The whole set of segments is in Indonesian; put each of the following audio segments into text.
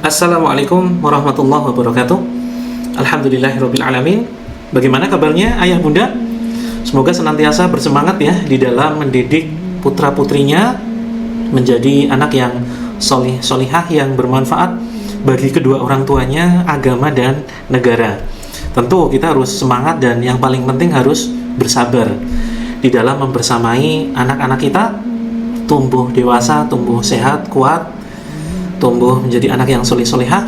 Assalamualaikum warahmatullahi wabarakatuh. Alhamdulillahirabbil alamin. Bagaimana kabarnya ayah bunda? Semoga senantiasa bersemangat ya di dalam mendidik putra-putrinya menjadi anak yang solih solihah, yang bermanfaat bagi kedua orang tuanya, agama dan negara. Tentu kita harus semangat dan yang paling penting harus bersabar di dalam membersamai anak-anak kita tumbuh dewasa, tumbuh sehat, kuat, tumbuh menjadi anak yang solih-solihah,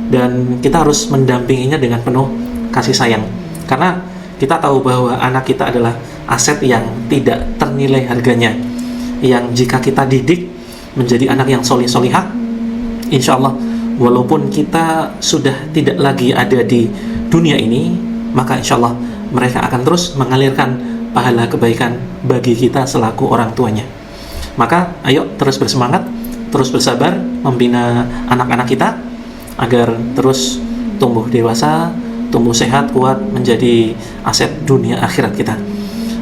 dan kita harus mendampinginya dengan penuh kasih sayang, karena kita tahu bahwa anak kita adalah aset yang tidak ternilai harganya, yang jika kita didik menjadi anak yang solih-solihah, insya Allah walaupun kita sudah tidak lagi ada di dunia ini, maka insya Allah mereka akan terus mengalirkan pahala kebaikan bagi kita selaku orang tuanya. Maka ayo terus bersemangat, terus bersabar membina anak-anak kita agar terus tumbuh dewasa, tumbuh sehat, kuat, menjadi aset dunia akhirat kita.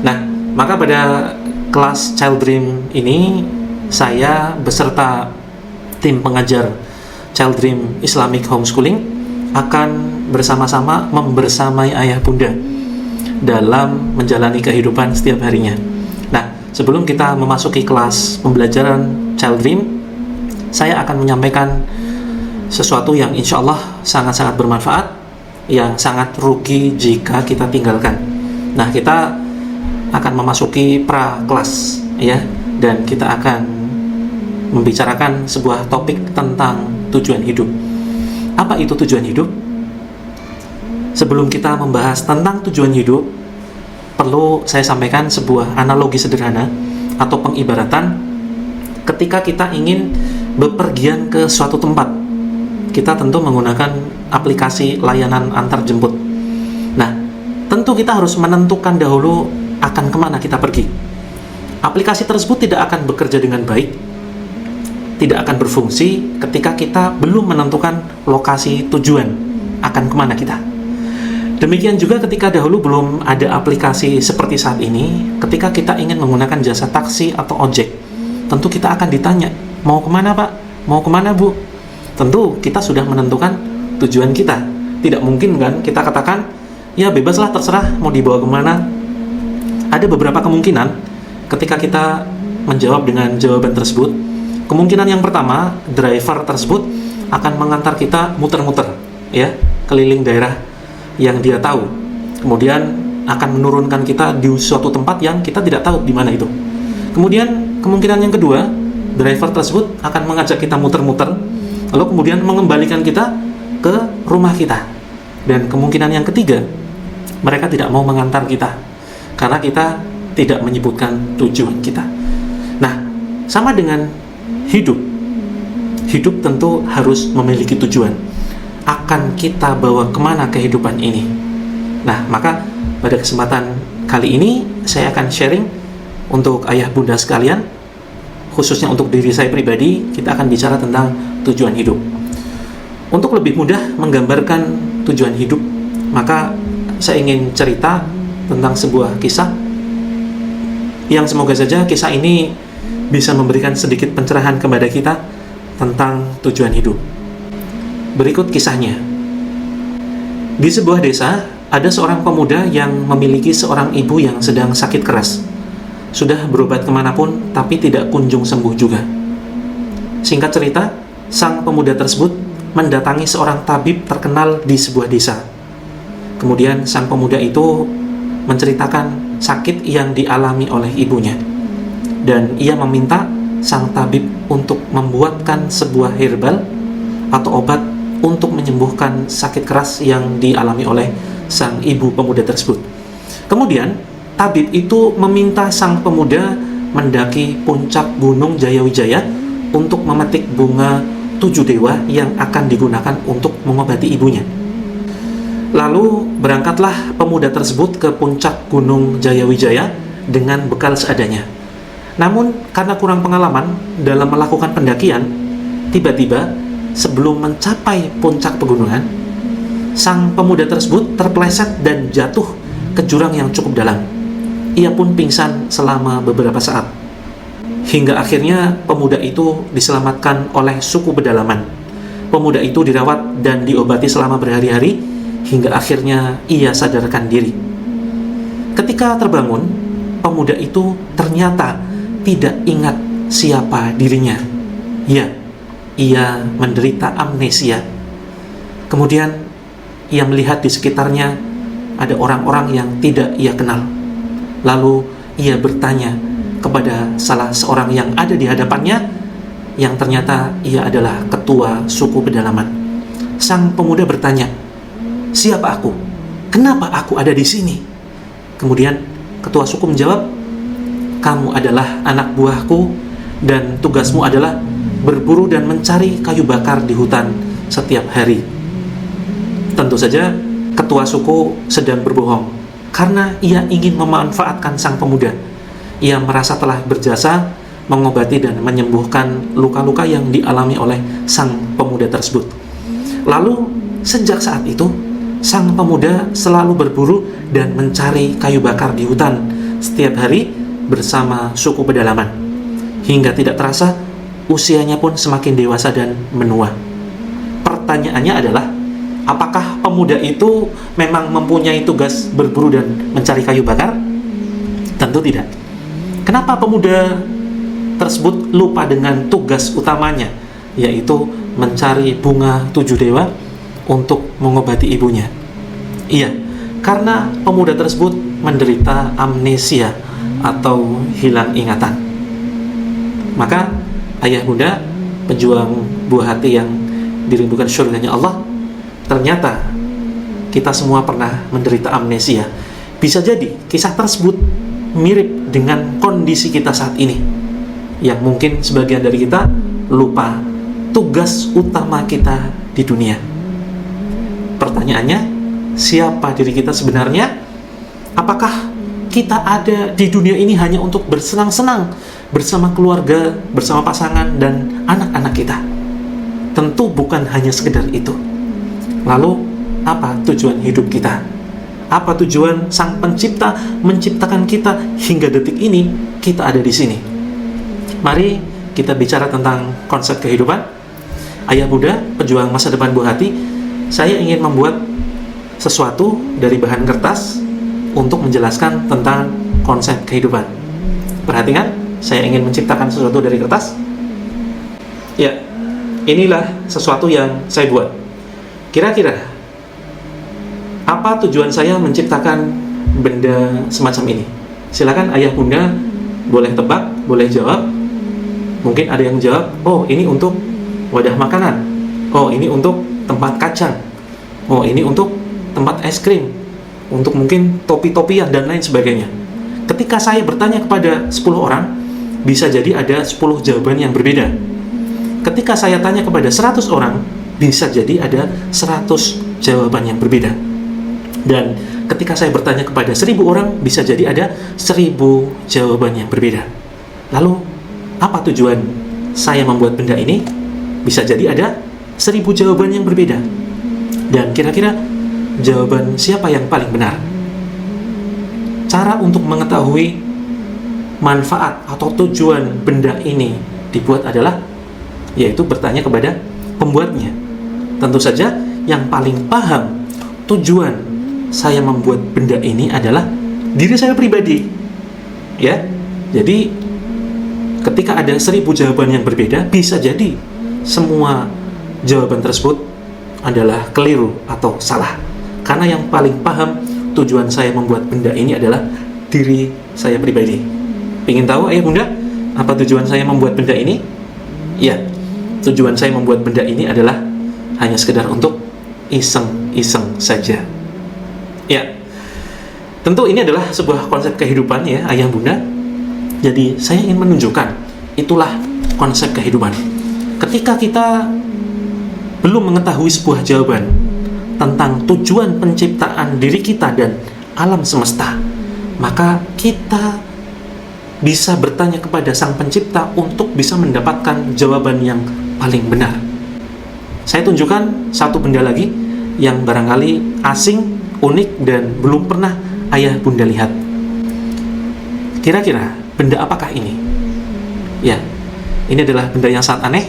Nah, maka pada kelas Child Dream ini saya beserta tim pengajar Child Dream Islamic Homeschooling akan bersama-sama membersamai ayah bunda dalam menjalani kehidupan setiap harinya. Nah, sebelum kita memasuki kelas pembelajaran Child Dream, saya akan menyampaikan sesuatu yang insya Allah sangat-sangat bermanfaat, yang sangat rugi jika kita tinggalkan. Nah, kita akan memasuki pra-kelas ya, dan kita akan membicarakan sebuah topik tentang tujuan hidup. Apa itu tujuan hidup? Sebelum kita membahas tentang tujuan hidup, perlu saya sampaikan sebuah analogi sederhana atau pengibaratan. Ketika kita ingin bepergian ke suatu tempat, kita tentu menggunakan aplikasi layanan antar jemput. Nah, tentu kita harus menentukan dahulu akan kemana kita pergi. Aplikasi tersebut tidak akan bekerja dengan baik, tidak akan berfungsi ketika kita belum menentukan lokasi tujuan akan kemana kita. Demikian juga ketika dahulu belum ada aplikasi seperti saat ini, ketika kita ingin menggunakan jasa taksi atau ojek, tentu kita akan ditanya, mau kemana Pak? Mau kemana Bu? Tentu kita sudah menentukan tujuan kita. Tidak mungkin kan kita katakan, ya bebaslah terserah mau dibawa kemana. Ada beberapa kemungkinan ketika kita menjawab dengan jawaban tersebut. Kemungkinan yang pertama, driver tersebut akan mengantar kita muter-muter ya, keliling daerah yang dia tahu. Kemudian akan menurunkan kita di suatu tempat yang kita tidak tahu di mana itu. Kemudian kemungkinan yang kedua, driver tersebut akan mengajak kita muter-muter, lalu kemudian mengembalikan kita ke rumah kita. Dan kemungkinan yang ketiga, mereka tidak mau mengantar kita karena kita tidak menyebutkan tujuan kita. Nah, sama dengan hidup. Hidup tentu harus memiliki tujuan. Akan kita bawa kemana kehidupan ini? Nah, maka pada kesempatan kali ini saya akan sharing untuk ayah bunda sekalian, khususnya untuk diri saya pribadi, kita akan bicara tentang tujuan hidup. Untuk lebih mudah menggambarkan tujuan hidup, maka saya ingin cerita tentang sebuah kisah yang semoga saja kisah ini bisa memberikan sedikit pencerahan kepada kita tentang tujuan hidup. Berikut kisahnya. Di sebuah desa, ada seorang pemuda yang memiliki seorang ibu yang sedang sakit keras. Sudah berobat kemanapun, tapi tidak kunjung sembuh juga. Singkat cerita, sang pemuda tersebut mendatangi seorang tabib terkenal di sebuah desa. Kemudian sang pemuda itu menceritakan sakit yang dialami oleh ibunya. Dan ia meminta sang tabib untuk membuatkan sebuah herbal atau obat untuk menyembuhkan sakit keras yang dialami oleh sang ibu pemuda tersebut. Kemudian tabib itu meminta sang pemuda mendaki puncak Gunung Jayawijaya untuk memetik bunga 7 dewa yang akan digunakan untuk mengobati ibunya. Lalu berangkatlah pemuda tersebut ke puncak Gunung Jayawijaya dengan bekal seadanya. Namun karena kurang pengalaman dalam melakukan pendakian, tiba-tiba sebelum mencapai puncak pegunungan, sang pemuda tersebut terpeleset dan jatuh ke jurang yang cukup dalam. Ia pun pingsan selama beberapa saat. Hingga akhirnya pemuda itu diselamatkan oleh suku pedalaman. pemuda itu dirawat dan diobati selama berhari-hari hingga akhirnya ia sadarkan diri. Ketika terbangun, pemuda itu ternyata tidak ingat siapa dirinya. Ya, ia menderita amnesia. Kemudian ia melihat di sekitarnya ada orang-orang yang tidak ia kenal. Lalu ia bertanya kepada salah seorang yang ada di hadapannya, yang ternyata ia adalah ketua suku pedalaman. Sang pemuda bertanya, "Siapa aku? Kenapa aku ada di sini?" Kemudian ketua suku menjawab, "Kamu adalah anak buahku dan tugasmu adalah berburu dan mencari kayu bakar di hutan setiap hari." Tentu saja ketua suku sedang berbohong karena ia ingin memanfaatkan sang pemuda. Ia merasa telah berjasa mengobati dan menyembuhkan luka-luka yang dialami oleh sang pemuda tersebut. Lalu sejak saat itu sang pemuda selalu berburu dan mencari kayu bakar di hutan setiap hari bersama suku pedalaman. Hingga tidak terasa usianya pun semakin dewasa dan menua. Pertanyaannya adalah, apakah pemuda itu memang mempunyai tugas berburu dan mencari kayu bakar? Tentu tidak. Kenapa pemuda tersebut lupa dengan tugas utamanya, yaitu mencari bunga 7 dewa untuk mengobati ibunya? Iya, karena pemuda tersebut menderita amnesia atau hilang ingatan. Maka ayah bunda, pejuang buah hati yang dirindukan surganya Allah, ternyata kita semua pernah menderita amnesia. Bisa jadi kisah tersebut mirip dengan kondisi kita saat ini, yang mungkin sebagian dari kita lupa tugas utama kita di dunia. Pertanyaannya, siapa diri kita sebenarnya? Apakah kita ada di dunia ini hanya untuk bersenang-senang bersama keluarga, bersama pasangan dan anak-anak kita? Tentu bukan hanya sekedar itu. Lalu, apa tujuan hidup kita? Apa tujuan Sang Pencipta menciptakan kita hingga detik ini kita ada di sini? Mari kita bicara tentang konsep kehidupan. Ayah Bunda, pejuang masa depan buah hati, saya ingin membuat sesuatu dari bahan kertas untuk menjelaskan tentang konsep kehidupan. Perhatikan, saya ingin menciptakan sesuatu dari kertas. Ya, inilah sesuatu yang saya buat. Kira-kira apa tujuan saya menciptakan benda semacam ini? Silakan ayah bunda boleh tebak, boleh jawab. Mungkin ada yang jawab, oh ini untuk wadah makanan, oh ini untuk tempat kacang, oh ini untuk tempat es krim, untuk mungkin topi-topian dan lain sebagainya. Ketika saya bertanya kepada 10 orang, bisa jadi ada 10 jawaban yang berbeda. Ketika saya tanya kepada 100 orang, bisa jadi ada 100 jawaban yang berbeda. Dan ketika saya bertanya kepada 1000 orang, bisa jadi ada 1000 jawaban yang berbeda. Lalu, apa tujuan saya membuat benda ini? Bisa jadi ada 1000 jawaban yang berbeda. Dan kira-kira jawaban siapa yang paling benar? Cara untuk mengetahui manfaat atau tujuan benda ini dibuat adalah yaitu bertanya kepada pembuatnya. Tentu saja yang paling paham tujuan saya membuat benda ini adalah diri saya pribadi. Ya. Jadi ketika ada 1000 jawaban yang berbeda, bisa jadi semua jawaban tersebut adalah keliru atau salah. Karena yang paling paham tujuan saya membuat benda ini adalah diri saya pribadi. Ingin tahu ayah bunda apa tujuan saya membuat benda ini? Ya, tujuan saya membuat benda ini adalah hanya sekedar untuk iseng-iseng saja. Ya, tentu ini adalah sebuah konsep kehidupan ya ayah bunda. Jadi saya ingin menunjukkan itulah konsep kehidupan. Ketika kita belum mengetahui sebuah jawaban tentang tujuan penciptaan diri kita dan alam semesta, maka kita bisa bertanya kepada Sang Pencipta untuk bisa mendapatkan jawaban yang paling benar. Saya tunjukkan satu benda lagi yang barangkali asing, unik, dan belum pernah ayah bunda lihat. Kira-kira benda apakah ini? Ya, ini adalah benda yang sangat aneh.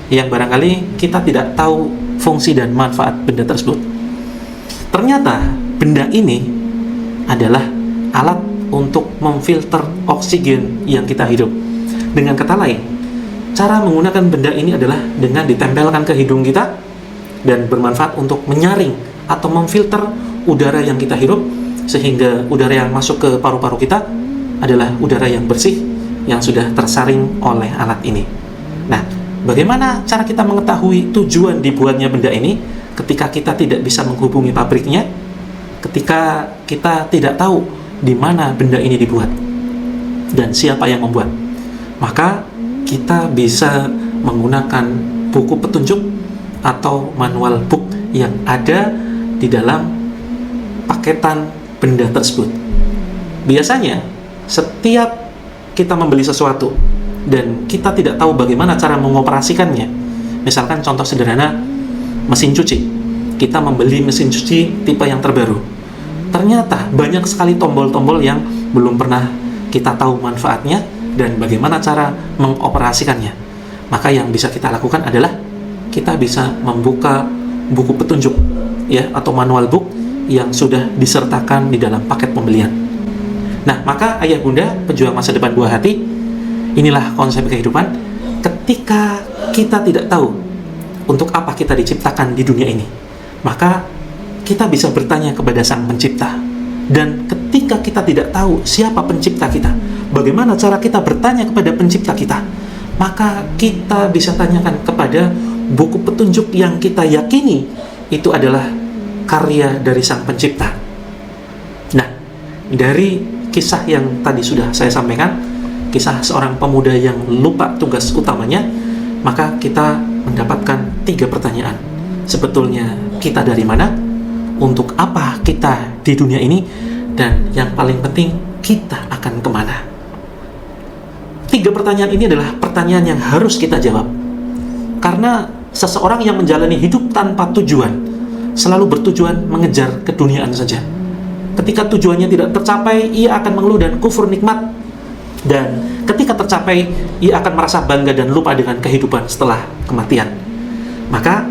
yang barangkali kita tidak tahu fungsi dan manfaat benda tersebut. Ternyata benda ini adalah alat untuk memfilter oksigen yang kita hidup. Dengan kata lain, cara menggunakan benda ini adalah dengan ditempelkan ke hidung kita dan bermanfaat untuk menyaring atau memfilter udara yang kita hirup, sehingga udara yang masuk ke paru-paru kita adalah udara yang bersih yang sudah tersaring oleh alat ini. Nah, bagaimana cara kita mengetahui tujuan dibuatnya benda ini ketika kita tidak bisa menghubungi pabriknya, ketika kita tidak tahu di mana benda ini dibuat dan siapa yang membuat? Maka kita bisa menggunakan buku petunjuk atau manual book yang ada di dalam paketan benda tersebut. Biasanya setiap kita membeli sesuatu dan kita tidak tahu bagaimana cara mengoperasikannya, misalkan contoh sederhana mesin cuci, kita membeli mesin cuci tipe yang terbaru, ternyata banyak sekali tombol-tombol yang belum pernah kita tahu manfaatnya dan bagaimana cara mengoperasikannya. Maka yang bisa kita lakukan adalah kita bisa membuka buku petunjuk ya, atau manual book yang sudah disertakan di dalam paket pembelian. Nah, maka ayah bunda pejuang masa depan buah hati, inilah konsep kehidupan. Ketika kita tidak tahu untuk apa kita diciptakan di dunia ini, maka kita bisa bertanya kepada Sang Pencipta. Dan ketika kita tidak tahu siapa pencipta kita, bagaimana cara kita bertanya kepada pencipta kita, maka kita bisa tanyakan kepada buku petunjuk yang kita yakini itu adalah karya dari Sang Pencipta. Nah, dari kisah yang tadi sudah saya sampaikan, kisah seorang pemuda yang lupa tugas utamanya, maka kita mendapatkan 3 pertanyaan. Sebetulnya kita dari mana? Untuk apa kita di dunia ini? Dan yang paling penting, kita akan kemana? 3 pertanyaan ini adalah pertanyaan yang harus kita jawab. Karena seseorang yang menjalani hidup tanpa tujuan selalu bertujuan mengejar keduniaan saja. Ketika tujuannya tidak tercapai, ia akan mengeluh dan kufur nikmat. Dan ketika tercapai, ia akan merasa bangga dan lupa dengan kehidupan setelah kematian. Maka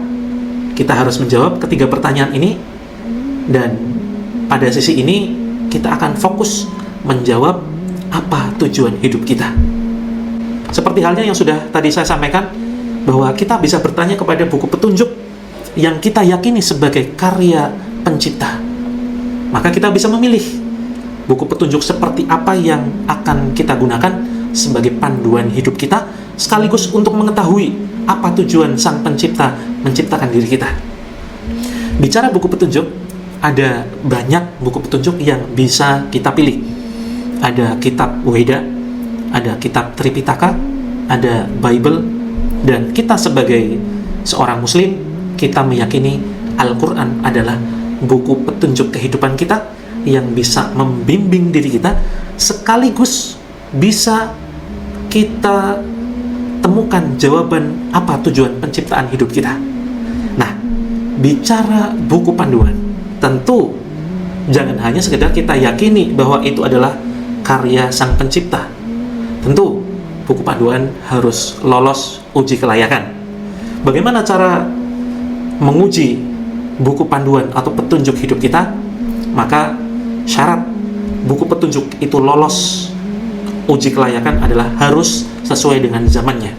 kita harus menjawab ketiga pertanyaan ini. Dan pada sisi ini kita akan fokus menjawab apa tujuan hidup kita. Seperti halnya yang sudah tadi saya sampaikan, bahwa kita bisa bertanya kepada buku petunjuk yang kita yakini sebagai karya pencipta. Maka kita bisa memilih buku petunjuk seperti apa yang akan kita gunakan sebagai panduan hidup kita, sekaligus untuk mengetahui apa tujuan Sang Pencipta menciptakan diri kita. Bicara buku petunjuk, ada banyak buku petunjuk yang bisa kita pilih. Ada kitab Weda, ada kitab Tripitaka, ada Bible, dan kita sebagai seorang muslim, kita meyakini Al-Quran adalah buku petunjuk kehidupan kita yang bisa membimbing diri kita, sekaligus bisa kita temukan jawaban apa tujuan penciptaan hidup kita. Nah, bicara buku panduan, tentu jangan hanya sekedar kita yakini bahwa itu adalah karya Sang Pencipta. Tentu buku panduan harus lolos uji kelayakan. Bagaimana cara menguji buku panduan atau petunjuk hidup kita? Maka syarat buku petunjuk itu lolos uji kelayakan adalah harus sesuai dengan zamannya.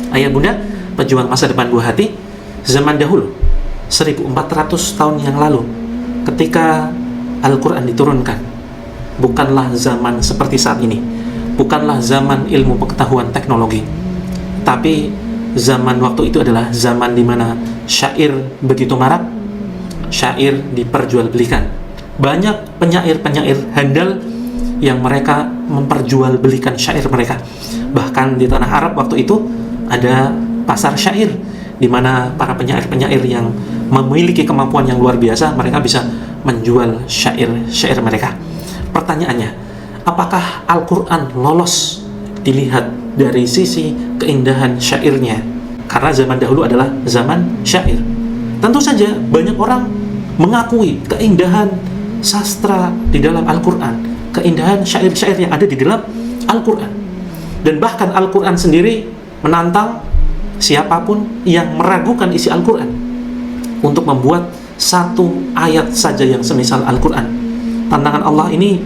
Ayah bunda pejuang masa depan buah hati, zaman dahulu 1400 tahun yang lalu ketika Al-Quran diturunkan, bukanlah zaman seperti saat ini, bukanlah zaman ilmu pengetahuan teknologi, tapi zaman waktu itu adalah zaman di mana syair begitu marak, syair diperjualbelikan. Banyak penyair-penyair handal yang mereka memperjualbelikan syair mereka. Bahkan di tanah Arab waktu itu ada pasar syair, di mana para penyair-penyair yang memiliki kemampuan yang luar biasa, mereka bisa menjual syair-syair mereka. Pertanyaannya, apakah Al-Quran lolos dilihat dari sisi keindahan syairnya? Karena zaman dahulu adalah zaman syair. Tentu saja banyak orang mengakui keindahan sastra di dalam Al-Quran, keindahan syair-syair yang ada di dalam Al-Quran. Dan bahkan Al-Quran sendiri menantang siapapun yang meragukan isi Al-Quran untuk membuat satu ayat saja yang semisal Al-Quran. Tantangan Allah ini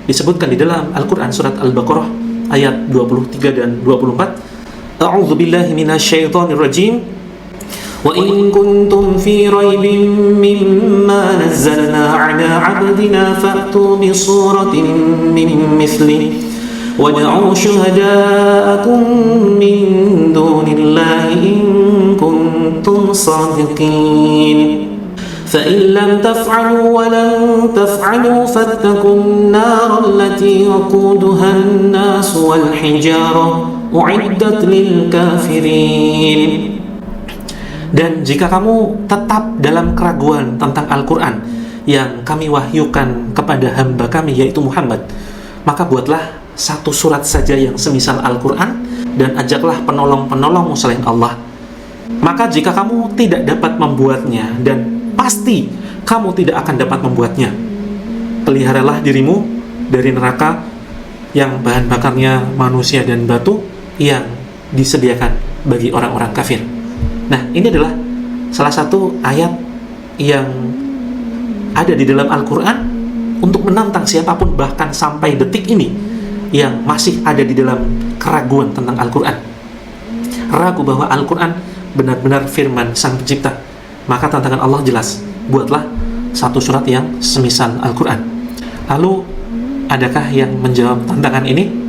disebutkan di dalam Al-Quran surat Al-Baqarah ayat 23 dan 24. A'udzu billahi minasyaitonir rajim. Wa in kuntum fi raibin mimma nazzalna 'ala 'abdina fa'tu bi suratin min mithlihi wad'u syuhada'akum min dunillahi in kuntum shadiqin. فإن لم تفعلوا ولن تفعلوا فاتقوا النار التي وقودها الناس والحجارة أعدت للكافرين. Dan jika kamu tetap dalam keraguan tentang Al-Quran yang kami wahyukan kepada hamba kami yaitu Muhammad, maka buatlah satu surat saja yang semisal Al-Quran dan ajaklah penolong-penolongmu selain Allah. Maka jika kamu tidak dapat membuatnya, dan pasti kamu tidak akan dapat membuatnya, peliharalah dirimu dari neraka yang bahan bakarnya manusia dan batu yang disediakan bagi orang-orang kafir. Nah, ini adalah salah satu ayat yang ada di dalam Al-Quran untuk menantang siapapun, bahkan sampai detik ini yang masih ada di dalam keraguan tentang Al-Quran, ragu bahwa Al-Quran benar-benar firman Sang Pencipta. Maka tantangan Allah jelas, buatlah satu surat yang semisal Al-Quran. Lalu, adakah yang menjawab tantangan ini?